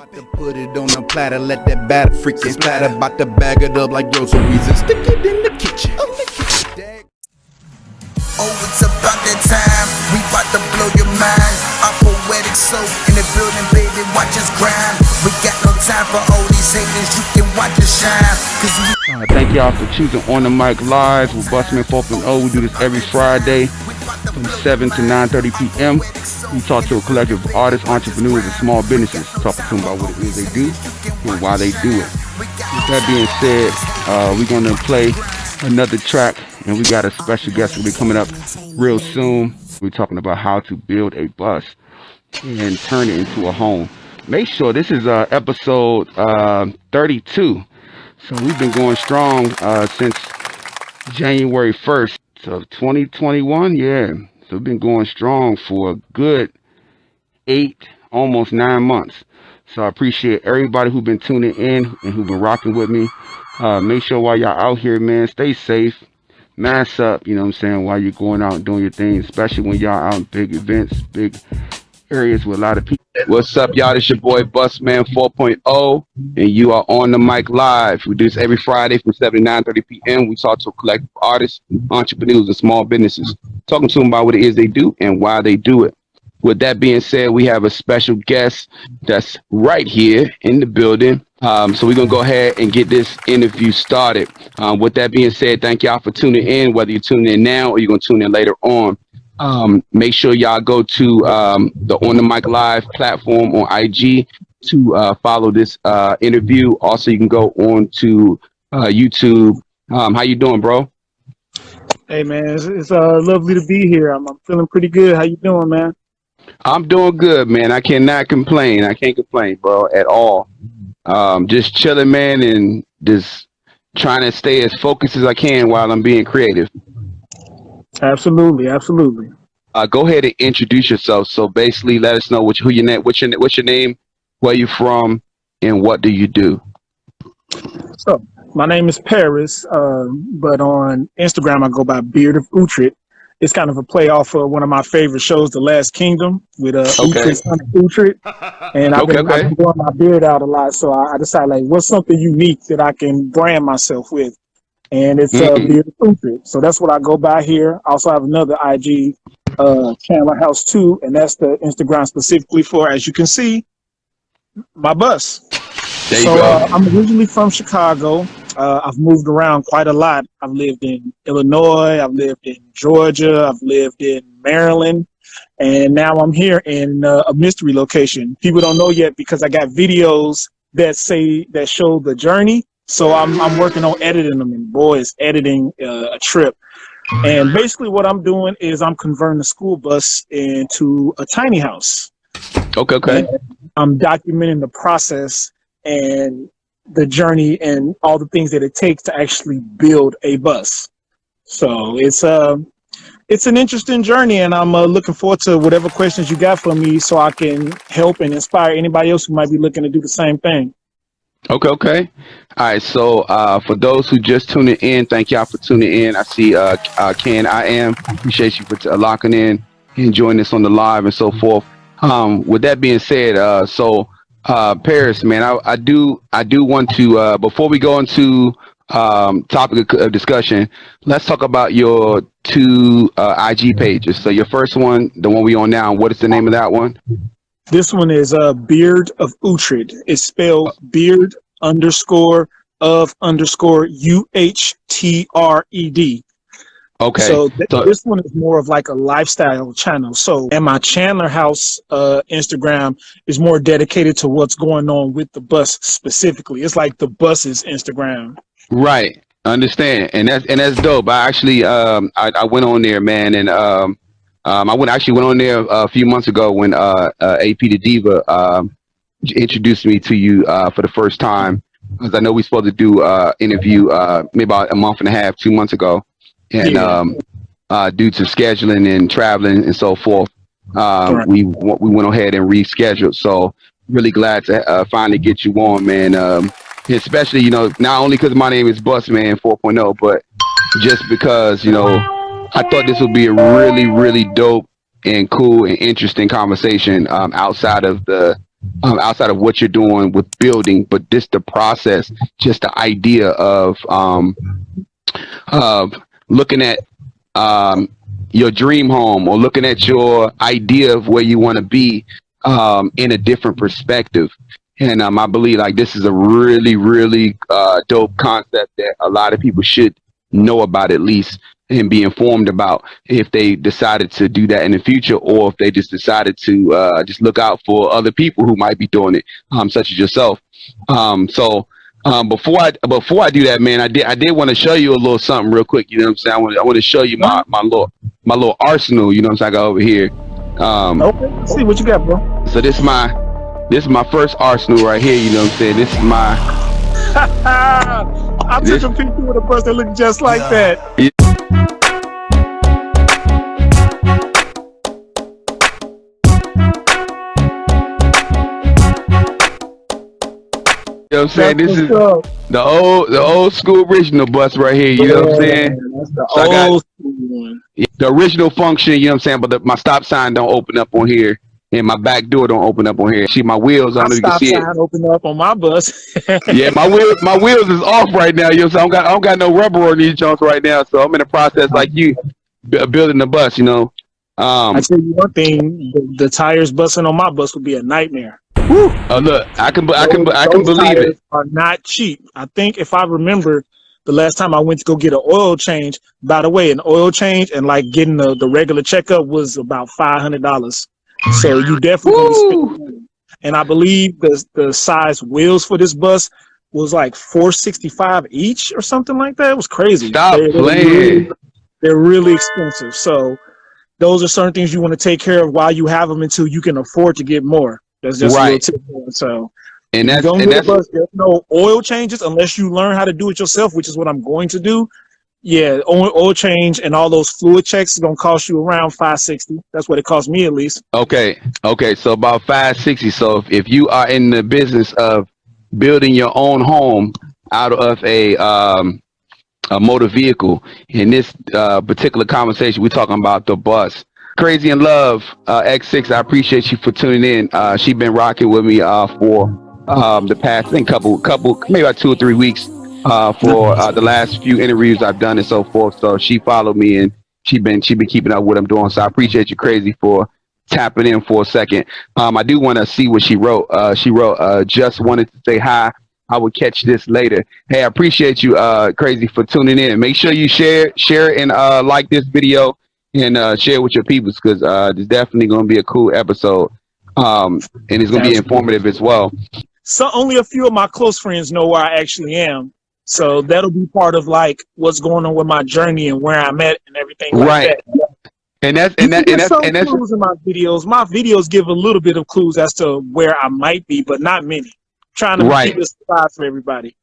About to put it on the platter, let that batter freaking splatter. About to bag it up like yo, some reason. Stick it in the kitchen. Oh, it's about that time. We about to blow your mind. Our poetic soul in the building, baby. Watch us grind. We got no time for all these haters. You can watch us shine. Thank y'all for choosing On The Mic Live with Busman.4. We do this every Friday from 7 to 9:30 p.m. We talk to a collective of artists, entrepreneurs, and small businesses. Talk to them about what it is they do and why they do it. With that being said, we're going to play another track, and we got a special guest who will be coming up real soon. We're talking about how to build a bus and turn it into a home. Make sure this is episode 32. So we've been going strong since January 1st of 2021. Yeah. So we've been going strong for a good 8, almost 9 months. So I appreciate everybody who's been tuning in and who've been rocking with me. Make sure while y'all out here, man, stay safe. Mask up, you know what I'm saying, while you're going out and doing your thing, especially when y'all out in big events, big areas with a lot of people. What's up, y'all? It's your boy Busman.4, and you are On The Mic Live. We do this every Friday from 7 to 9:30 p.m. We talk to collective artists, entrepreneurs, and small businesses, talking to them about what it is they do and why they do it. With that being said, we have a special guest that's right here in the building. So we're going to go ahead and get this interview started. With that being said, thank y'all for tuning in, whether you're tuning in now or you're going to tune in later on. Make sure y'all go to the On The Mic Live platform on IG to follow this interview. Also, you can go on to YouTube. How you doing, bro? Hey, man, it's lovely to be here. I'm feeling pretty good. How you doing, man? I'm doing good, man. I cannot complain. I can't complain, bro, at all. Just chilling, man, and just trying to stay as focused as I can while I'm being creative. Absolutely, absolutely. Go ahead and introduce yourself. So basically, let us know what's your name, where you from, and what do you do. So my name is Paris, but on Instagram I go by Beard of Uhtred. It's kind of a play off of one of my favorite shows, The Last Kingdom, with Uhtred's son Uhtred. And I've been growing my beard out a lot, so I decided, like, what's something unique that I can brand myself with? And it's Beard of Uhtred. So that's what I go by here. I also have another IG, Chandler House 2, and that's the Instagram specifically for, as you can see, my bus. There you go. I'm originally from Chicago. I've moved around quite a lot. I've lived in Illinois, I've lived in Georgia, I've lived in Maryland, and now I'm here in a mystery location. People don't know yet because I got videos that show the journey. So I'm working on editing them, and boy, it's editing a trip. And basically what I'm doing is I'm converting the school bus into a tiny house. Okay. And I'm documenting the process and the journey and all the things that it takes to actually build a bus. So it's an interesting journey, and I'm looking forward to whatever questions you got for me so I can help and inspire anybody else who might be looking to do the same thing. Okay. All right. So for those who just tuning in, thank y'all for tuning in. I see Ken, appreciate you for locking in and joining us on the live and so forth. With that being said, Paris, man, I do want to before we go into topic of discussion, let's talk about your 2 IG pages. So your first one, the one we on now, what is the name of that one? This one is Beard of Uhtred. It's spelled Beard _of Uhtred. Okay. So this one is more of like a lifestyle channel. So, and my Chandler House Instagram is more dedicated to what's going on with the bus specifically. It's like the bus's Instagram. Right. Understand. And that's dope. I actually I went on there, man, and I went on there a few months ago when AP the Diva introduced me to you for the first time, because I know we supposed to do interview maybe about a month and a half, 2 months ago. And due to scheduling and traveling and so forth, we went ahead and rescheduled. So really glad to finally get you on, man. Especially, you know, not only because my name is Busman.4, but just because, you know, I thought this would be a really, really dope and cool and interesting conversation outside of the outside of what you're doing with building, but just the process, just the idea of looking at your dream home, or looking at your idea of where you want to be in a different perspective. And I believe like this is a really, really dope concept that a lot of people should know about, at least, and be informed about, if they decided to do that in the future, or if they just decided to just look out for other people who might be doing it, such as yourself. Before I do that, man, I did want to show you a little something real quick. You know what I'm saying? I want to show you my little arsenal. You know what I'm saying? I got over here. Okay, let's see what you got, bro. So this is my first arsenal right here. You know what I'm saying? This is my. I took a picture with a bus that looked just like that. You know what I'm saying? This is the old school original bus right here. You know what I'm saying? That's the old school one. The original function. You know what I'm saying? But my stop sign don't open up on here, and my back door don't open up on here. See my wheels? I don't know if you can see it. Stop sign open up on my bus. Yeah, my wheels is off right now. You know, so I don't got no rubber on these joints right now. So I'm in the process like you, building the bus. You know. I tell you one thing: the tires busting on my bus would be a nightmare. Woo. Oh look, I can believe it. Are not cheap. I think if I remember the last time I went to go get an oil change, by the way, an oil change and like getting the regular checkup was about $500. So you definitely spend money. And I believe the size wheels for this bus was like $465 each or something like that. It was crazy. Stop playing. They're really expensive. So those are certain things you want to take care of while you have them until you can afford to get more. That's just right. a little tip. So, and that's there's no oil changes unless you learn how to do it yourself, which is what I'm going to do. Yeah, oil change and all those fluid checks is gonna cost you around $560. That's what it cost me, at least. Okay, so about $560. So if you are in the business of building your own home out of a motor vehicle, in this particular conversation, we're talking about the bus. Crazy in Love X6, I appreciate you for tuning in. She been rocking with me for the past, I think, couple, maybe about 2 or 3 weeks for the last few interviews I've done and so forth. So she followed me and she been keeping up with what I'm doing. So I appreciate you, Crazy, for tapping in for a second. I do want to see what she wrote. She wrote, just wanted to say hi. I will catch this later. Hey, I appreciate you, Crazy, for tuning in. Make sure you share and like this video. And share with your people, because it's definitely going to be a cool episode, and it's going to be informative as well. So only a few of my close friends know where I actually am, so that'll be part of like what's going on with my journey and where I'm at and everything like that. And that's clues in my videos. My videos give a little bit of clues as to where I might be, but not many. Trying to keep it a surprise for everybody.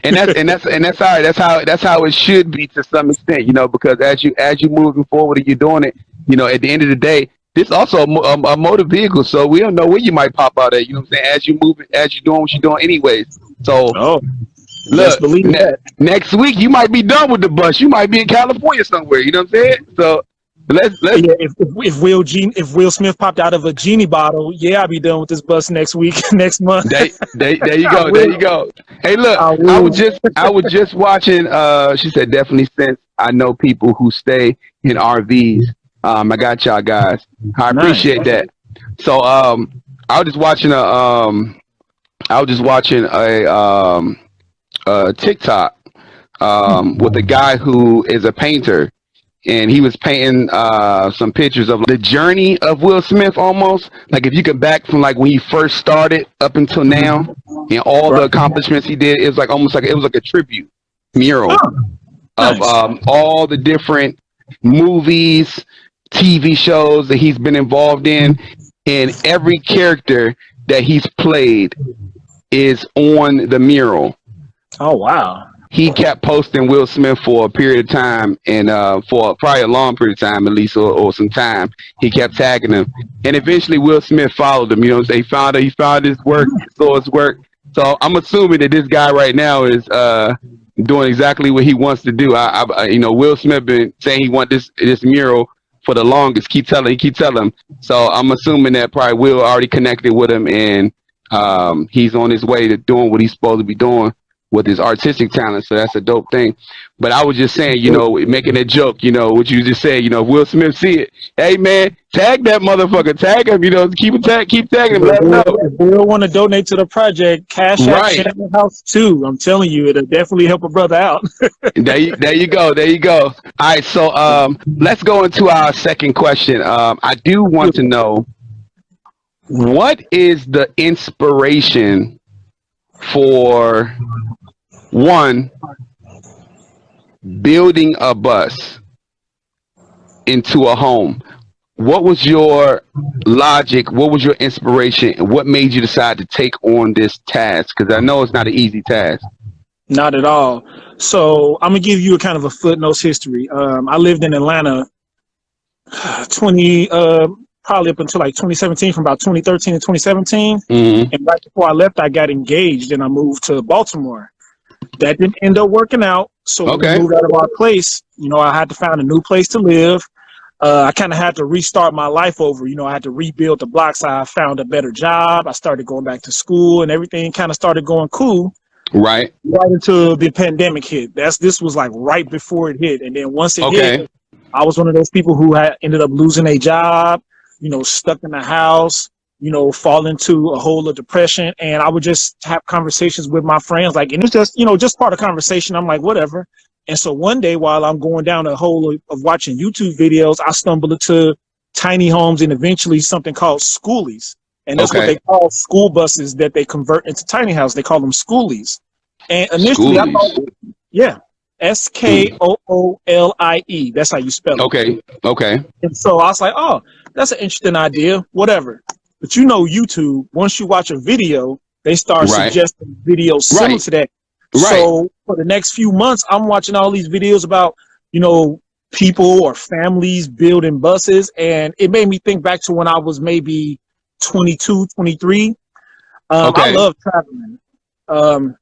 And that's all right. That's how it should be to some extent, you know, because as you moving forward and you're doing it, you know, at the end of the day, this also a motor vehicle, so we don't know where you might pop out at. You know what I'm saying? As you moving, as you're doing what you're doing, anyways. So look, next week you might be done with the bus. You might be in California somewhere. You know what I'm saying? So let's if Will Smith popped out of a genie bottle, I'll be done with this bus next week, next month. There you go. There you go. Hey, look, I was just watching. She said, definitely, since I know people who stay in RVs. I got y'all guys. I appreciate that. So I was just watching a TikTok with a guy who is a painter. And he was painting some pictures of the journey of Will Smith, almost like if you could back from like when he first started up until now, and all the accomplishments he did. It was like almost like it was like a tribute mural of all the different movies, TV shows that he's been involved in, and every character that he's played is on the mural. Oh wow. He kept posting Will Smith for a period of time, and for probably a long period of time, at least, or some time, he kept tagging him. And eventually Will Smith followed him. You know what I'm saying? He found his work, saw his work. So I'm assuming that this guy right now is doing exactly what he wants to do. You know, Will Smith been saying he want this mural for the longest. Keep telling him. So I'm assuming that probably Will already connected with him, and He's on his way to doing what he's supposed to be doing with his artistic talent, so that's a dope thing. But I was just saying, you know, making a joke, you know, what you just said, you know, if Will Smith see it, hey man, tag that motherfucker, tag him, you know, keep tagging him, let him know. If we don't want to donate to the project, Cash App Channel House too. I'm telling you, it'll definitely help a brother out. There you go. All right, so let's go into our second question. I do want to know, what is the inspiration for one building a bus into a home? What was your logic? What was your inspiration? And what made you decide to take on this task? Because I know it's not an easy task. Not at all. So I'm gonna give you a kind of a footnotes history. I lived in Atlanta probably up until like 2017, from about 2013 to 2017. Mm-hmm. And right before I left, I got engaged and I moved to Baltimore. That didn't end up working out. So when we moved out of our place, you know, I had to find a new place to live. I kind of had to restart my life over. You know, I had to rebuild the blocks. I found a better job. I started going back to school and everything kind of started going cool. Right Until the pandemic hit. This was like right before it hit. And then once it hit, I was one of those people who had ended up losing a job, you know, stuck in the house, you know, fall into a hole of depression. And I would just have conversations with my friends, like, and it's just, you know, just part of conversation. I'm like, whatever. And so one day while I'm going down a hole of watching YouTube videos, I stumbled into tiny homes and eventually something called Skoolies. And that's what they call school buses that they convert into tiny houses. They call them Skoolies. And initially I thought, Skoolie. That's how you spell it. Okay. And so I was like, oh, that's an interesting idea, whatever. But you know, YouTube, once you watch a video, they start suggesting videos similar to that. So for the next few months, I'm watching all these videos about, you know, people or families building buses. And it made me think back to when I was maybe 22, 23. I love traveling.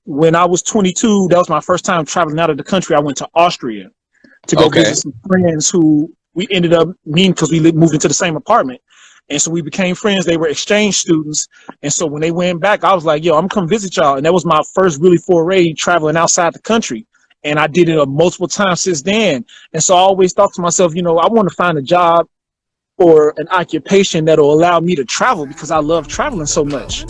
When I was 22, that was my first time traveling out of the country. I went to Austria to go visit some friends who we ended up meeting because we moved into the same apartment. And so we became friends. They were exchange students. And so when they went back, I was like, yo, I'm gonna come visit y'all. And that was my first really foray traveling outside the country. And I did it multiple times since then. And so I always thought to myself, you know, I want to find a job or an occupation that'll allow me to travel because I love traveling so much.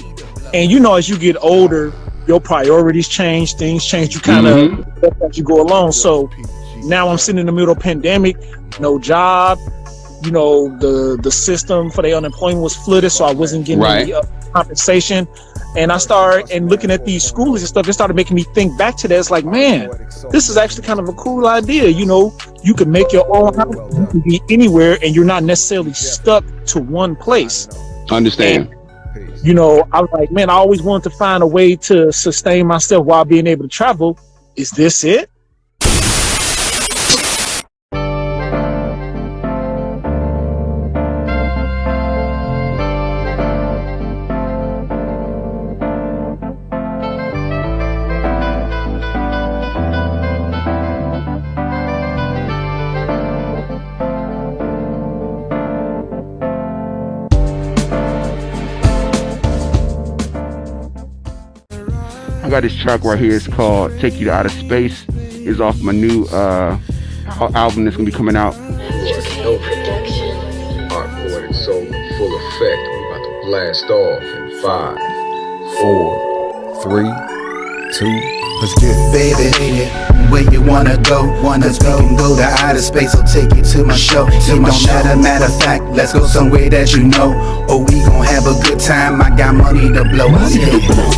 And you know, as you get older, your priorities change, things change. You kind of as you go along. So now I'm sitting in the middle of pandemic, no job. You know, the system for the unemployment was flooded, so I wasn't getting any compensation. And I started looking at these schools and stuff. It started making me think back to that. It's like, man, this is actually kind of a cool idea. You know, you can make your own house. You can be anywhere, and you're not necessarily stuck to one place. Understand? And, you know, I was like, man, I always wanted to find a way to sustain myself while being able to travel. Is this it? I got this track right here. It's called "Take You to Outer Space." It's off my new album that's gonna be coming out. Art, poetic soul in full effect. We about to blast off in 5, 4, 3, 2. Let's get it. Baby, where you wanna go? Let's go. We can go to outer space, I'll take you to my show. It don't matter of fact, let's go somewhere that you know. Oh, we gon' have a good time, I got money to blow.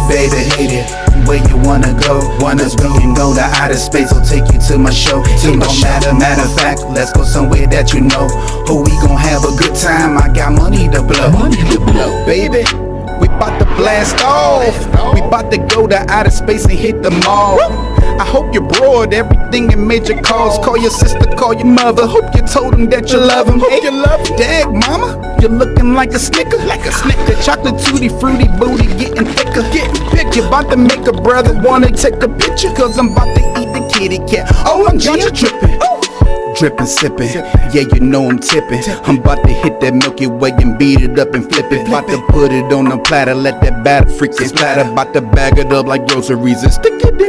Baby, where you wanna go? Let's go. We can go to outer space, I'll take you to my show. It don't matter of fact, let's go somewhere that you know. Oh, we gon' have a good time, I got money to blow. Baby, we bout to blast off. We bout to go to outer space and hit the mall. I hope you're broad, everything in major calls. Call your sister, call your mother. Hope you told them that you love them. Hope you love them. Dag, mama, you're looking like a snicker. Chocolate tutti fruity booty getting thicker. You about to make a brother wanna take a picture. Cause I'm about to eat the kitty cat. Oh, I'm John, you tripping. drippin', sippin'. Yeah, you know I'm tippin'. I'm about to hit that Milky Way and beat it up and flip it. About to put it on the platter, let that batter freaking splatter. About to bag it up like groceries and stick it